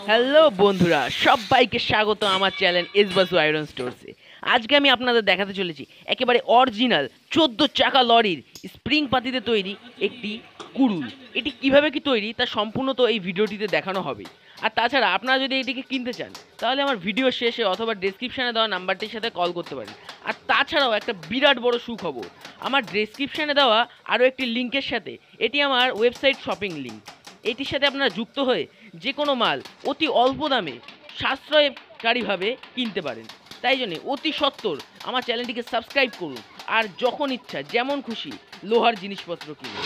Hello বন্ধুরা, সবাইকে স্বাগত আমার চ্যানেল এসবাসু আয়রন স্টোরসে। আজকে আমি আপনাদের দেখাতে চলেছি একেবারে অরিজিনাল 14 চাকা লরির স্প্রিং পাতিতে তৈরি একটি কুড়ুল। এটি কিভাবে কি তৈরি তা সম্পূর্ণ তো এই ভিডিওটিতে দেখানো হবে। আর তাছাড়া আপনারা যদি এটিকে কিনতে চান তাহলে আমার ভিডিও শেষে অথবা ডেসক্রিপশানে দেওয়া নাম্বারটির সাথে কল করতে পারেন। আর তাছাড়াও একটা বিরাট বড় সুখবর, আমার ডেসক্রিপশানে দেওয়া আরও একটি লিঙ্কের সাথে এটি আমার ওয়েবসাইট শপিং লিঙ্ক, এটির সাথে আপনারা যুক্ত হয়ে যে কোনো মাল অতি অল্প দামে সাশ্রয়কারীভাবে কিনতে পারেন। তাই জন্যে অতি সত্বর আমার চ্যানেলটিকে সাবস্ক্রাইব করুন আর যখন ইচ্ছা যেমন খুশি লোহার জিনিসপত্র কিনুন।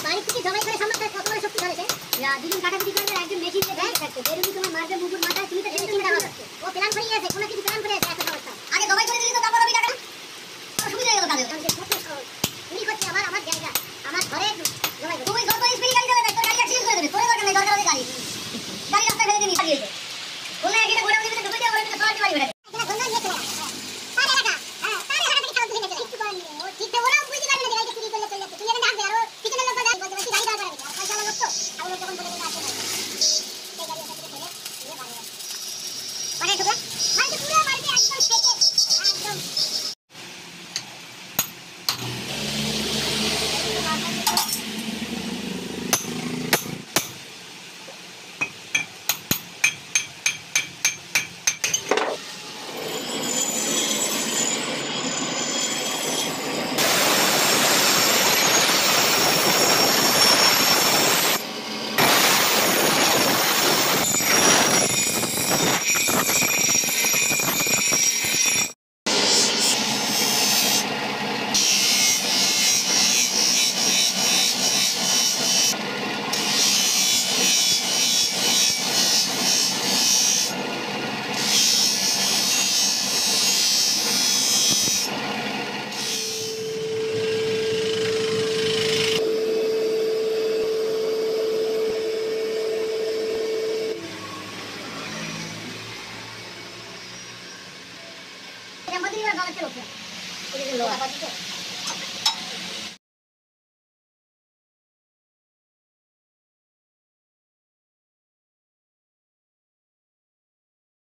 বাড়ি থেকে জমাই করে সামনে কত বড় শক্তি ধরেছে দুদিন কাটাকুটি করবে একজন মেশিন দিয়ে দেয় থাকতে বেরুনি তোমার মারবে মুগুর মাথায় তুমি তো টেনশন নিতে হবে ও প্ল্যান করে আছে কোনো কিছু প্ল্যান করে আছে এত সমস্যা আগে জমাই করে দিলি তো তারপর আমি টাকা সুবিধা হয়ে গেল তাদের আমি কত সহজ উনি করছে আমার জায়গা আমার ঘরে জমাই তুমি যত স্পিড গাড়ি চালাবে তোর গাড়ি অ্যাক্সিডেন্ট করে দেবে তোর দরকার নেই দরকার হলে গাড়ি গাড়ি রাস্তায় ফেলে দিবি চালিয়ে বলে একটা গোডাউন দিতে ঢুকে যাও বলে সবাই বাড়ি বেড়ে এটা গন্ডা নিয়ে চলে তার এলাকা তার এলাকা থেকে খাওয়া দিতে কিছু করেন ও ঠিক তো ওরা বুঝতে পারবে না গাড়িটা চুরি করলে চলে যাচ্ছে তুই এখানে ডাকবে আর পিছনের লোকটা ডাকবে বলতে গাড়ি দাঁড় করাবে আর পয়সা লাগতো আর ও যখন বলে আসে সেই গাড়ি এসে ফেলে নিয়ে বাড়ি মানে টুকরা মানে পুরো বাড়িতে একদম ফেটে একদম এটা মধ্যে এবার গাওয়াতে লোক এটা লোক